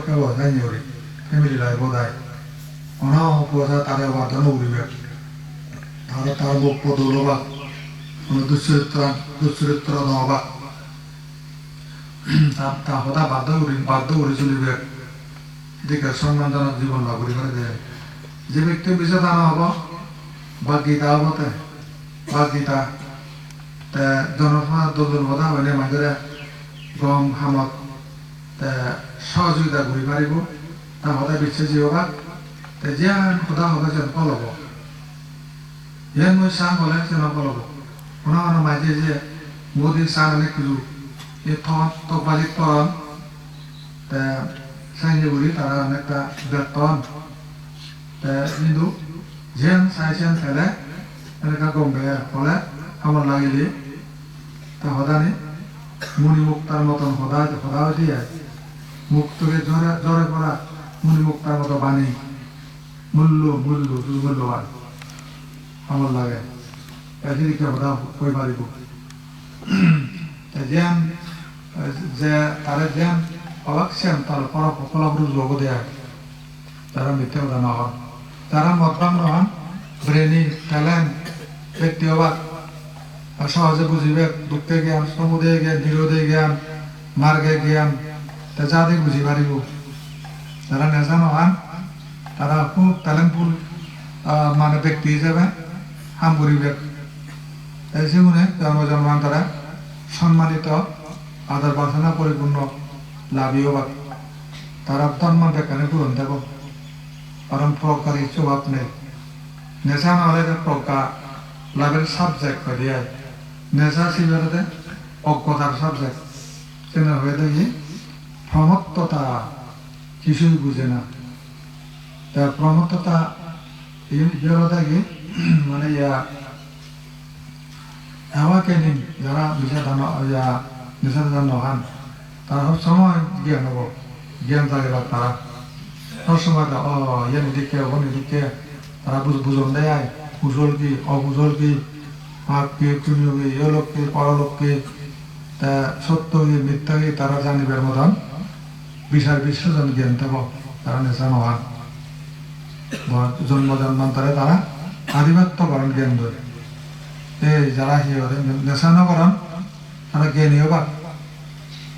কেউ যায় নিওরি ফ্যামিলি লাই বোধায় অনা পুরা তারে আবার ধন উড়িবে তারা তার মুখ পদৌলবা কোনো দুশ্চরিত্র নহবা তা হতা বাধ্য উড়ি চলিবে এদিকে সম্মানজনক জীবন লাভ করে দেয় যে ব্যক্তি বিষয় দানা হব বা গীতা হবতে বা গীতা জনসমাজ দুর্বলতা হইলে মানুষের গম হামত সহযোগিতা ঘুরি পারিব তা সদায় বিশ্বাস হবা যে সদা সদায় যেন পলব ইয়ান মই চাহ হলে যেন পলব শোনা মানুহ মাইতে যে মোদী চাহ মানে খুজো এই তকবাজিত পৰণ চাইনি ঘুরি তারা অনেকটা বেতন কিন্তু যেন চাইছেন ফেলে এনেকা গম বেয়া ফলে আমার লাগিলে তা সদানি মণিমুক্তার মতন সদা দিয়ে মুক্তকে জ্বরে পড়া মণিমুক্তার মতো বাণী মূল্যবান আমার লাগে এদিকে সদা কই পারিব যেন যে তারে যেন অবাকছেন তার ফলাফল যোগ দেয় তারা মিথ্যে কথা নহন তারা মতবান নহন ব্রেনি ট্যালেন্ট ব্যক্তি অবাক সহজে বুঝিবে দুঃখে জ্ঞান সমুদয় জ্ঞান নিরোধে জ্ঞান মার্গে জ্ঞান যাদের বুঝি পারিব তারা নেশা নহন তারা খুব ট্যালেন্টফুল মানে ব্যক্তি হিসেবে হাম করিবে এই সেগুনে জন্মজন্মান তারা সম্মানিত আদর বাসনা পরিপূর্ণ লাভী অবাক তারা তন্মান বেকানে পূরণ দেব কারণ প্রকার স্বভাব নেই নেশা নহলে প্রজ্ঞা লাভের সাবজেক্ট হয়ে দিয়ে নেশা শিবিরতে অজ্ঞতার সাবজেক্ট তেনে হয়ে দেখি প্রমত্ততা কিছুই বুঝে না প্রমত্ততা দেখি মানে এওয়াকে নিন যারা নিষেধান নহান তারা সব সময় জ্ঞান হব জ্ঞান থাকে তারা সব সময় ইয়ান এদিকে ওখান এদিকে তারা বুঝন দেয় কুশল কি অকুশল কি পাপ কি পুণ্য কি ইহলোক কি পরলোক কি সত্য কি মিথ্যা কি তারা জানিবার মতন বিশাল বিশ্বজন জ্ঞান থাক তারা নেশা নহান জন্মান্তরে তারা আধিপত্যকরণ জ্ঞান ধরে এই যারা নেশা নকরণ তারা জ্ঞানী হবা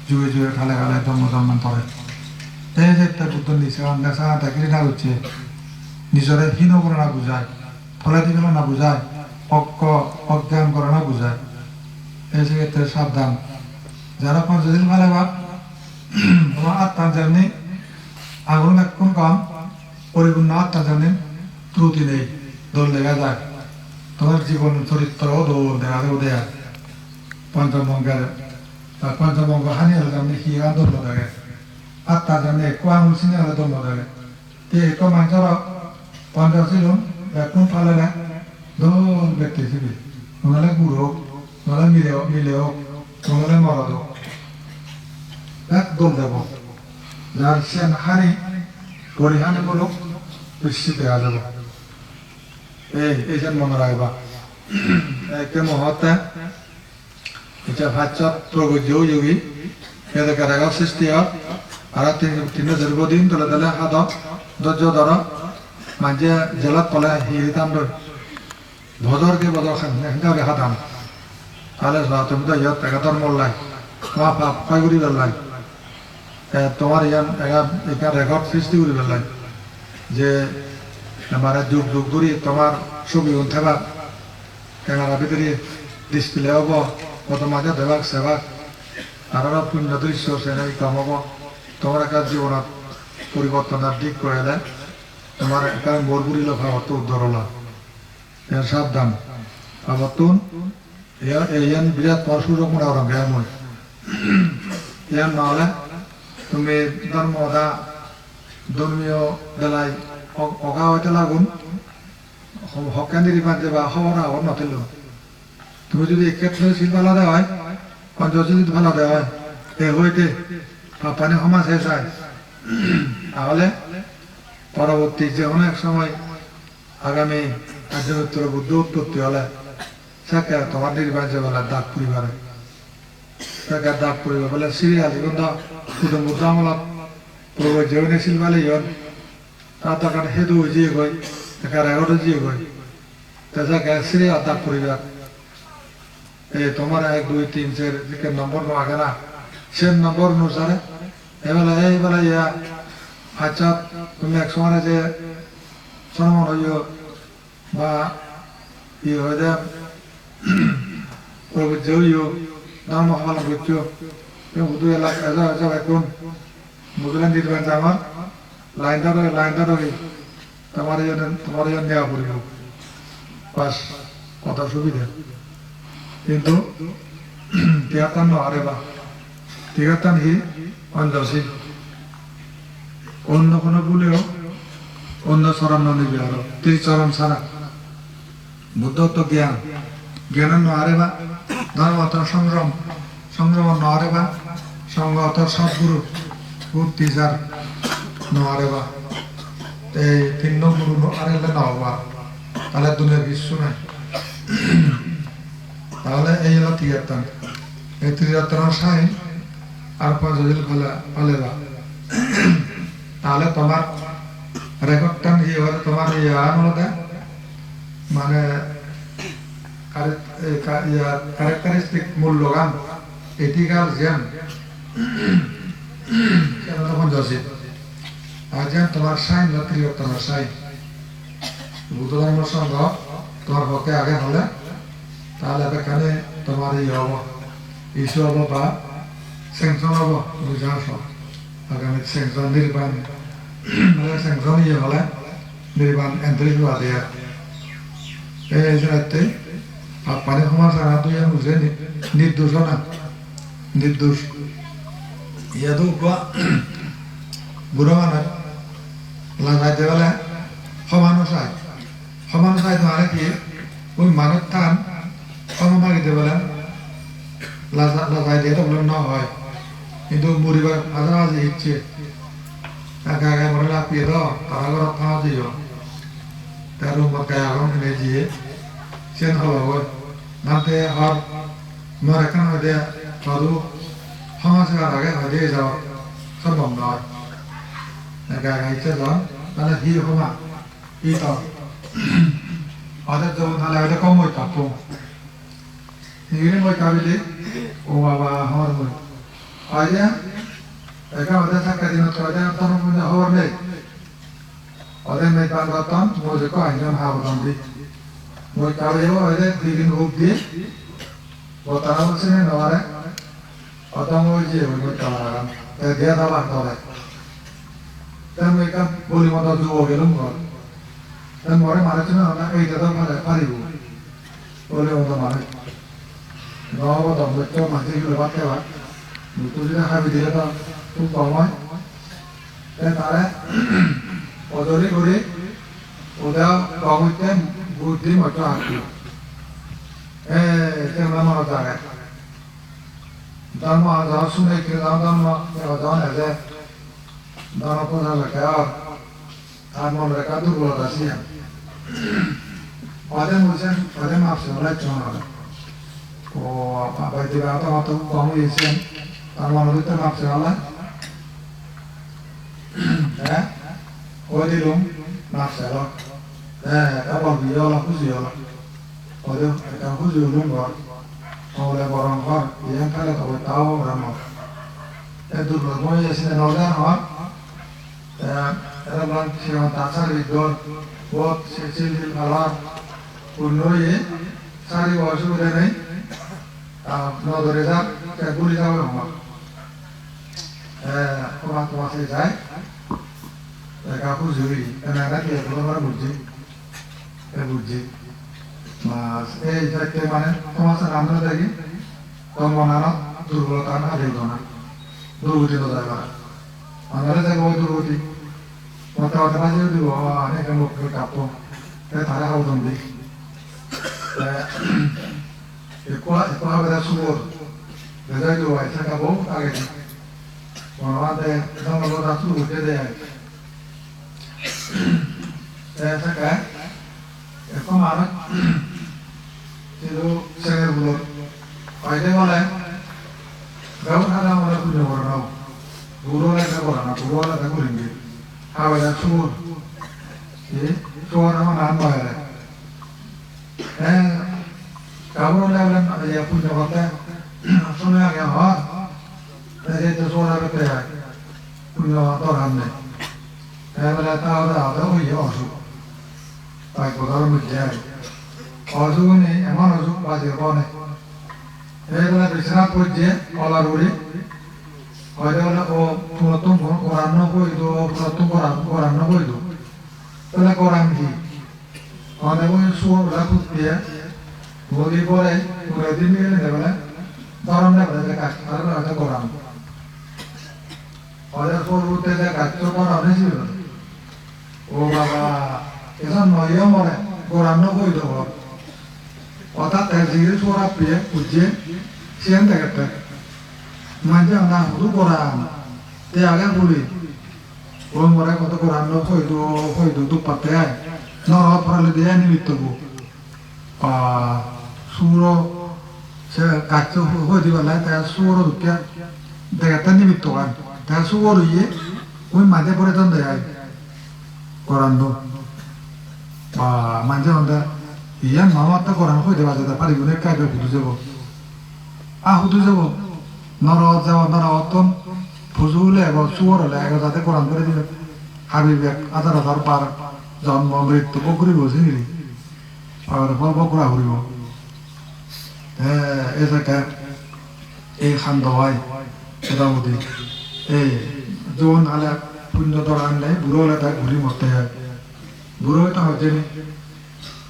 যুগে খালে জন্মান্তরে এই যে একটা বুদ্ধ নিচে নেশা চাকরি না হচ্ছে নিজরে হীন করে না বুঝায় ফলে দিবে না বুঝায় অজ্ঞান করে না বুঝায় এই ক্ষেত্রে সাবধান যারা পঞ্চদিন ভালো ভাব তোমার আত্মার জানি আগুন এখন কম পরিপূর্ণ আত্মার জানি ত্রুটি নেই দোল দেখা যায় তোমার জীবন চরিত্র দোল দেখা দেয় পঞ্চমঙ্গ হানি হলে যেমন হিয়া দণ্ড থাকে আত্মার জানি কোয়ামুল সিনে হলে দণ্ড থাকে এক মানুষের পঞ্চাশিল এখন ফালে না দোল ব্যক্তি ছিবি নহলে গুড় হোক নহলে মিলে হোক নহলে মরদ হোক এক দোল দেব যার সেন হানি গরিহানি বলুক বৃষ্টি দেখা যাব এই যেন মনে রাখবা একে মহতে এটা ভাচ্ছত প্রগতিও যোগী এদেরকে রেগাও সৃষ্টি হয় আর তিন দীর্ঘদিন তলে তলে হাত ধৈর্য ধর মাঝে জেলাত তলে হিরিতাম ভজরকে বদর খান হাতাম তাহলে তুমি তো ইয়াত একাদর মরলাই তোমার পাপ ক্ষয় করি পেলাই তোমার ইয়ান রেকর্ড সৃষ্টি করি পেলাই যে মানে যুগ যুগ ধরে তোমার ছবি উঠাবা ক্যামেরা ভিতরে ডিসপ্লে হব কত মাঝে দেবাক সেবাক আরো পুণ্য দৃশ্য সেনাই কাম হব তোমার একটা জীবনত পরিবর্তনের দিক করে তোমার একটা মরগুড়ি লোভা অত উদ্ধার হল এর সাবধান আবতুন ইয়ান বিরাট পর সুযোগ মনে হলাম মই ইয়ান নহলে তুমি ধর্মীয় বেলায় অগা হইতে লাগুন হকানির বাদে বা হওয়ার আবার নথিল তুমি যদি ক্ষেত্রে শীত ভালো দেওয়া হয় পঞ্চশীত ভালো দেওয়া হয় এ হইতে পানি সমাজ হয়ে যায় তাহলে পরবর্তী যে অনেক সময় আগামী কার্যক্ষেত্র বুদ্ধ উৎপত্তি হলে সেকে তোমার নির্বাচন বলে দাগ পরিবারে সেকে দাগ পরিবার বলে সিরিয়াল কিন্তু কুটুম Buddha আমলত Provo Jevne Silvale yon, Tata kan Hedu Jigoi, the Karagoto Jigoi, Taza Gasri Ata Puriva. তোমার 1 2 3 4 দিকে নম্বর পাওয়া গেল সে নম্বর অনুসারে এবেলা ইয়া আচ্ছা তুমি এক সময় যে সমান হইও বা ই হয়ে যায় প্রভু জয়ও নাম হওয়ার বুঝছো তুমি বুধু এলাকা এসব এখন বুঝলেন দিবেন যে আমার লাইনটা রই তোমার জন্য নেওয়া পড়িব বাস কথা সুবিধা কিন্তু তিয়াতান নহারে বা তিয়াতান হি অঞ্জসী অন্য কোনো বলেও অন্য চরণ নিবি আরো ত্রিচরণ ছাড়া বুদ্ধত্ব জ্ঞানের নহারে বা ধর্মতর সংগ্রাম নহারে বা সংগতর সদ্গুরু টিচার নহারে বা এই 3 গুরু আরেলে নহবা তাহলে দুনিয়ার বিশ্ব নাই তাহলে এই হলো তিয়াত্তর এই তিয়াত্তর সাই আর 5 দিন ফলেবা তাহলে তোমার রেকর্ডটা নিয়ে হলে তোমার ইয়ার মধ্যে মানে ক্যারেক্টারিস্টিক মূল্যগান এটিকাল জ্ঞান তখন যশিত আর যেন তোমার সাইন বা তিয়াত্তর সাইন বুদ্ধ ধর্ম সঙ্গ তোমার পক্ষে আগে হলে তাহলে এখানে তোমার ই হব ইস্যু হব বা স্যাংশন হব বুঝাস আগামী স্যাংশন নির্বাণ স্যাংশন ইয়ে হলে নির্বাণ এন্ট্রি হওয়া দেয়া এই জন্য পানি সমাজ আর তুই বুঝে নির্দোষ না নির্দোষ ইয়াদু বুড়ো মানুষ লাগাইতে গেলে সমানো চাই তোমার কি ওই মানুষ টান ক্ষমা দিতে বলেন লাজাই দিয়ে তো বলেন না হয় কিন্তু মরিবার মাঝে ইচ্ছে একা একা মরে লাপিয়ে দাও তারা ঘর খাওয়া দিও তার রুমত গায়ে আগুন এনে দিয়ে চেন হল নাতে হর মর এখন হয়তো সদু সমাজের আগে হয়তো যাওয়া সম্ভব নয় একা একা ইচ্ছে যাও তাহলে হি ক্ষমা ই তো ওদের যখন তাহলে হয়তো কম হইতো কম Ini mau kawin deh, bawa hor mau. Aja, mereka ada sakit di mata ada tanam punya hor deh. Ada mereka katakan mau jika anjam harum deh. Mau kawin itu ada bikin hub deh. Buat tanam sini nawar, atau mau je mau kawaran. Dia dah bakal deh. Dan mereka boleh mau tahu juga belum kor. Dan mereka mana cina orang ini tetap ada paribu. Boleh mau mana. Nó tổng được cho mà khi người bắt theo ạ tôi sẽ hai vị thế đó không có nói thế ta đấy ở đây ở đây có một cái bút đi mà cho học thế mà nó ra đấy đó mà giáo sư này kia đó mà giáo này đấy đó nó có ra là cái ăn món là cái đồ là gì ở đây mà học sinh lại cho nó apa itu atau kamu isi kalau menurut itu masalah di rumah masalah apa biar khusyuk ada kita khusyuk rumah oleh orang kor yang kalau tahu orang itu rumah yang sini orang kor orang siapa tasar itu buat sisi kalah punoi sari wasu dari nó rồi ra cái bùi ra rồi mà các bạn sẽ giải cái khu dưới cái này đã thiệt nó là bùi gì mà cái mà này các bạn sẽ làm nó đây còn món nào দুর্বলতা না দেব না দুর্গতি তো যাবে না আমরা যাবো দুর্গতি মতো কথা বাজে দিব অনেক লোক কাপো তারা হাউদন দিই Eko ada subur, beda itu aja kabau agak. Kalau ada sama lo ratu beda ya. Sekarang, eko mana? Itu saya buat. Ada mana? Gawat ada mana punya orang. buruh lagi korang, buruh lagi kuringin. Hawa ya suur, suur apa nama ya? Kamu lagi ya punya kata, soalnya yang hot, jadi itu suur apa ya? Punya orang ni. Pada tahu dah, tahu ya asu. Baik kotor mungkin. Asu ni, emang asu pasti kau ni. Pada bisnis puji, kalau ruri. Ada pulatung koran nopo itu pulatung koran nopo itu, kalau koran di, ada pun suara lagu dia, boleh di ni ni lepas, koran ni berada kat, ada koran, ada suara itu dekat, tu koran ni sih, oh bapa, kesan noya mana, koran nopo itu, otak terjadi suara dia, ujian, siang dekat. Manja na hudu koran, tiada boleh. Orang mereka kata koran no koi itu tu pakai. No pernah dia ni itu bu. Suro saya kacau koi di mana tiada suro tu kia. Dekat ni itu kan. Tiada suro ye, koi manja boleh tu dia. Koran tu. Manja onda. Iya mama tu koran koi dewa jada pari guna kaya hudu jebo. Hudu jebo. Nara jawa nara otom, fuzule ego suara le ego jate koran kore dibe, habibek adara darbar janma mrityu bokuri bosi nili, agar fal bokura huri bo. Esa ka, khandawai, eda mudi, jon ala punya doran le, buro le tak huri motte hai, buro itu aja ni,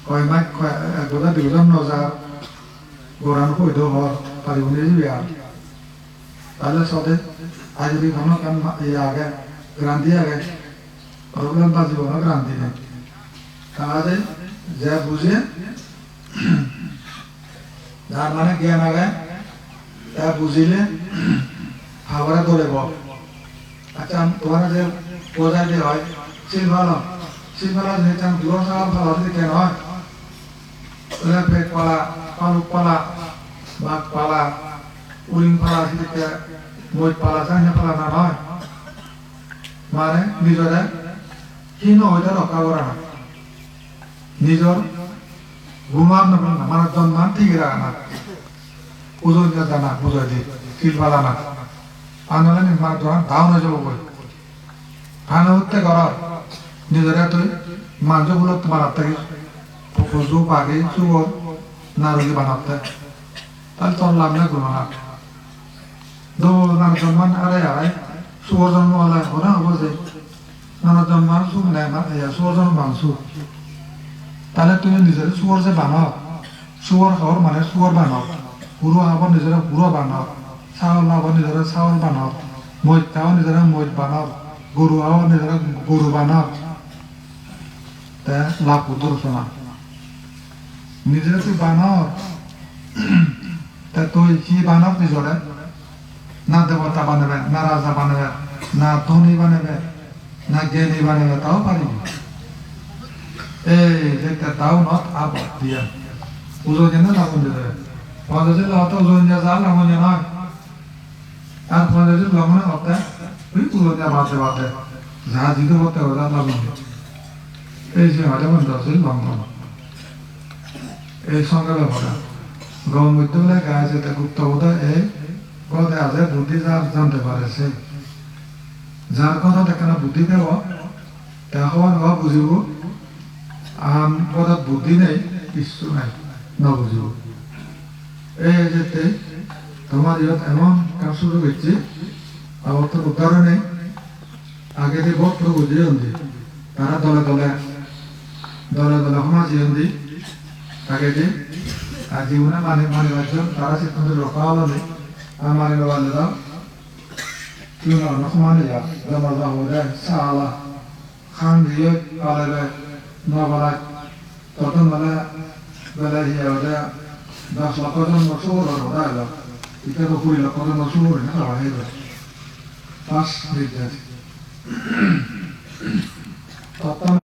koi mak koi goda diujan noza, koran koi do hor, pari uni jiya. Ada sote, aja di mana kan ya agak grandi agak, orang pasti orang grandi ni. Ada, saya buzi, dah mana kian agak, saya buzi le, hawara dole bo. Acam tuan aja, poza je hoy, silbala je acam dua sahaja sahaja di kian hoy. Lepek pala, paluk pala, bak pala. Uling pala sedikit, moj pala sahnya pala nanai. Mare, nizora, kino itu loh kawaran. Nizor, gumar nama mana John mati kira anak. Uzunnya tanah, uzadi, kil pala anak. Anak ni mana John, tahu aja loh boy. Anak utte karar, nizora tu, manjo bulat mana tadi, fufu pagi, suor, naruhi mana tadi. Tal tahun lamanya gumar. Do nana zaman ada ya, suara zaman ada orang apa sih? Nana zaman su nama ya suara zaman bangsu. Tapi tu yang disebut suara sebana, suara kau mana suara bana, guru apa disebut guru bana, sahul apa disebut sahul bana, moj kau disebut moj bana, guru apa disebut guru bana. Teh laku terus sana. Disebut tu bana, teh tu si bana disebut. Na devata banebe, na raja banebe, na dhoni banebe, na geni banebe, tahu pari. Jika tahu not apa dia. Uzunnya na lagun dia. Pada je lah tu uzunnya zal lagunnya na. Pada je lagunnya apa? Uzunnya bate. Zah jitu bate orang lagun. Je ada benda je lagun. Sanggal apa? Gaum itu le kaya je tak gupta udah Kau dah ada budi jar jangan terbatas. Jar kau dah kena budi dewa, tahuan kau buzibu, kau dah budi ni isu ni, na buzibu. Jadi, tomar jat emang kasus tu kecil, awak tu utara ni, agak di bawah tu buzi andi, karena dola hama andi, agak di, ajiuna mani macam, karena si tu lokal ni. Amari lawan dah, cuma nak mana ya, zaman dahulu salah, kan dia kalau nawalat, total mana belahia ada, dah lakotan masuk orang ada, kita tu kuri lakotan masuk orang ada lah, pas dia, total